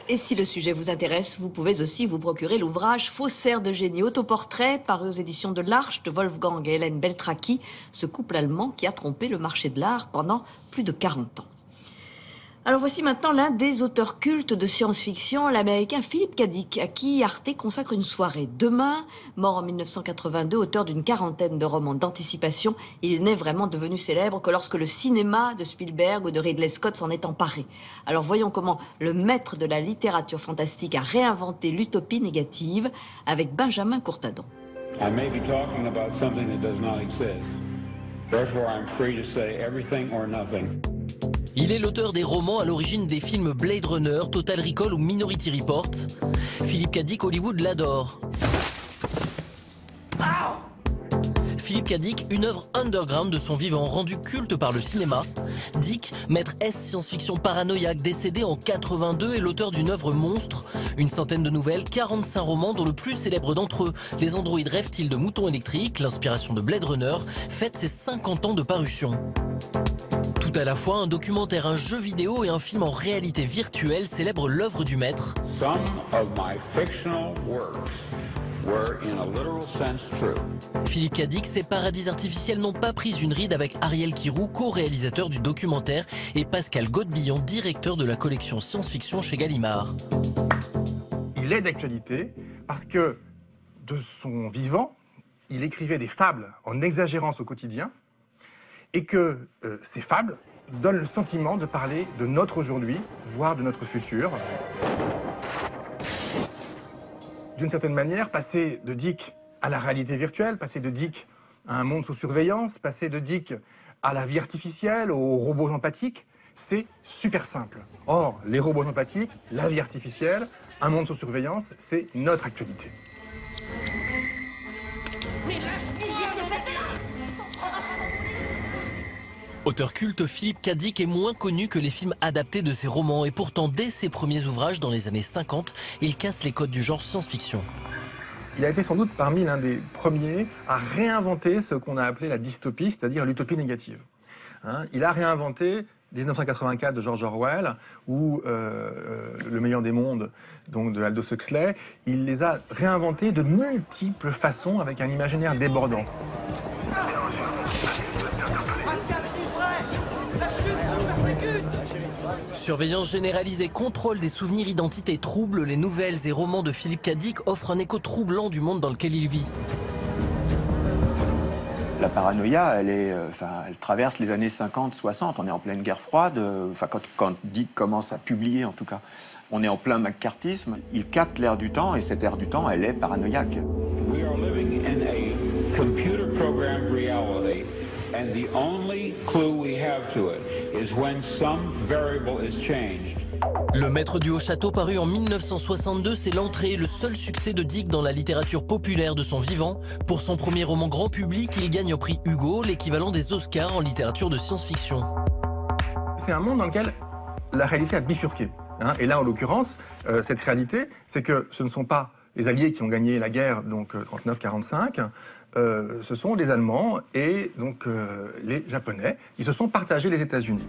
Et si le sujet vous intéresse, vous pouvez aussi vous procurer l'ouvrage Faussaire de génie, autoportrait, paru aux éditions de l'Arche de Wolfgang et Hélène Beltraki, ce couple allemand qui a trompé le marché de l'art pendant plus de 40 ans. Alors voici maintenant l'un des auteurs cultes de science-fiction, l'américain Philip K. Dick, à qui Arte consacre une soirée. Demain, mort en 1982, auteur d'une quarantaine de romans d'anticipation, il n'est vraiment devenu célèbre que lorsque le cinéma de Spielberg ou de Ridley Scott s'en est emparé. Alors voyons comment le maître de la littérature fantastique a réinventé l'utopie négative avec Benjamin Courtadon. I may be talking about something that does not exist. Therefore, I'm free to say everything or nothing. Il est l'auteur des romans à l'origine des films Blade Runner, Total Recall ou Minority Report. Philip K. Dick, Hollywood l'adore. Philip K. Dick, une œuvre underground de son vivant, rendue culte par le cinéma. Dick, maître S science-fiction paranoïaque, décédé en 82, est l'auteur d'une œuvre monstre. Une centaine de nouvelles, 45 romans, dont le plus célèbre d'entre eux, Les androïdes rêvent-ils de moutons électriques, l'inspiration de Blade Runner, fête ses 50 ans de parution. Tout à la fois, un documentaire, un jeu vidéo et un film en réalité virtuelle célèbrent l'œuvre du maître. Some of my fictional works were in a literal sense true. Philip K. Dick, ses paradis artificiels n'ont pas pris une ride avec Ariel Kirou, co-réalisateur du documentaire, et Pascal Godbillon, directeur de la collection science-fiction chez Gallimard. Il est d'actualité parce que, de son vivant, il écrivait des fables en exagérance au quotidien, et que ces fables donnent le sentiment de parler de notre aujourd'hui, voire de notre futur. D'une certaine manière, passer de Dick à la réalité virtuelle, passer de Dick à un monde sous surveillance, passer de Dick à la vie artificielle, aux robots empathiques, c'est super simple. Or, les robots empathiques, la vie artificielle, un monde sous surveillance, c'est notre actualité. Auteur culte, Philip K. Dick est moins connu que les films adaptés de ses romans et pourtant dès ses premiers ouvrages dans les années 50, il casse les codes du genre science-fiction. Il a été sans doute parmi l'un des premiers à réinventer ce qu'on a appelé la dystopie, c'est-à-dire l'utopie négative. Il a réinventé 1984 de George Orwell ou Le meilleur des mondes donc de Aldous Huxley. Il les a réinventés de multiples façons avec un imaginaire débordant. Surveillance généralisée, contrôle des souvenirs, identité trouble, les nouvelles et romans de Philip K. Dick offrent un écho troublant du monde dans lequel il vit. La paranoïa, elle traverse les années 50-60. On est en pleine guerre froide. Quand Dick commence à publier, en tout cas, on est en plein macartisme. Il capte l'ère du temps, et cette ère du temps, elle est paranoïaque. We are living in a computer-programmed reality, and the only clue we have to it is when some variable is changed. Le Maître du Haut-Château, paru en 1962, c'est l'entrée et le seul succès de Dick dans la littérature populaire de son vivant. Pour son premier roman grand public, il gagne un prix Hugo, l'équivalent des Oscars en littérature de science-fiction. C'est un monde dans lequel la réalité a bifurqué. Et là, en l'occurrence, cette réalité, c'est que ce ne sont pas les Alliés qui ont gagné la guerre, donc 39-45, ce sont les Allemands et donc les Japonais qui se sont partagés les États-Unis.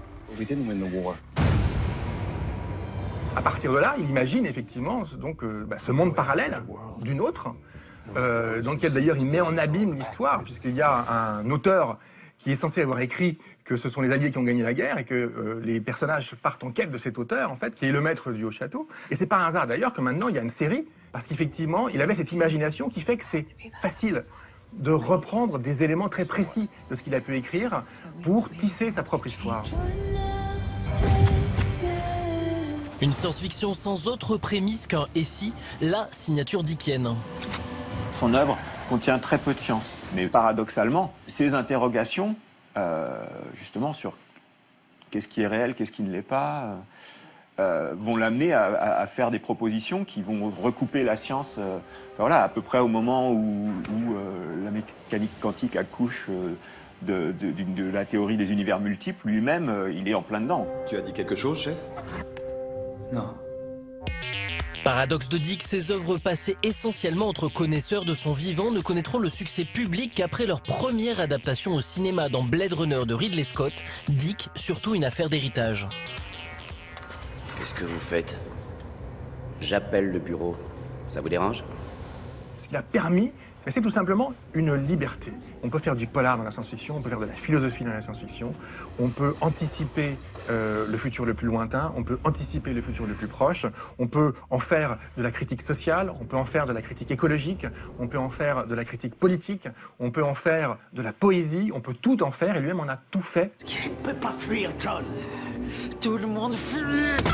À partir de là, il imagine effectivement donc, ce monde parallèle d'une autre, dans lequel d'ailleurs il met en abîme l'histoire, puisqu'il y a un auteur qui est censé avoir écrit que ce sont les Alliés qui ont gagné la guerre et que les personnages partent en quête de cet auteur, en fait, qui est le maître du Haut-Château. Et c'est pas un hasard d'ailleurs que maintenant il y a une série, parce qu'effectivement, il avait cette imagination qui fait que c'est facile de reprendre des éléments très précis de ce qu'il a pu écrire pour tisser sa propre histoire. Une science-fiction sans autre prémisse qu'un « et si », la signature dickienne. Son œuvre contient très peu de science. Mais paradoxalement, ces interrogations, justement, sur qu'est-ce qui est réel, qu'est-ce qui ne l'est pas, vont l'amener à faire des propositions qui vont recouper la science à peu près au moment où la mécanique quantique accouche de la théorie des univers multiples. Lui-même, il est en plein dedans. Tu as dit quelque chose, chef ? Non. Paradoxe de Dick, ses œuvres passées essentiellement entre connaisseurs de son vivant ne connaîtront le succès public qu'après leur première adaptation au cinéma dans Blade Runner de Ridley Scott. Dick, surtout une affaire d'héritage. Qu'est-ce que vous faites ? J'appelle le bureau. Ça vous dérange? Ce qui a permis, c'est tout simplement une liberté. On peut faire du polar dans la science-fiction, on peut faire de la philosophie dans la science-fiction, on peut anticiper le futur le plus lointain, on peut anticiper le futur le plus proche, on peut en faire de la critique sociale, on peut en faire de la critique écologique, on peut en faire de la critique politique, on peut en faire de la poésie, on peut tout en faire, et lui-même en a tout fait. Tu ne peux pas fuir, John. Tout le monde fuit.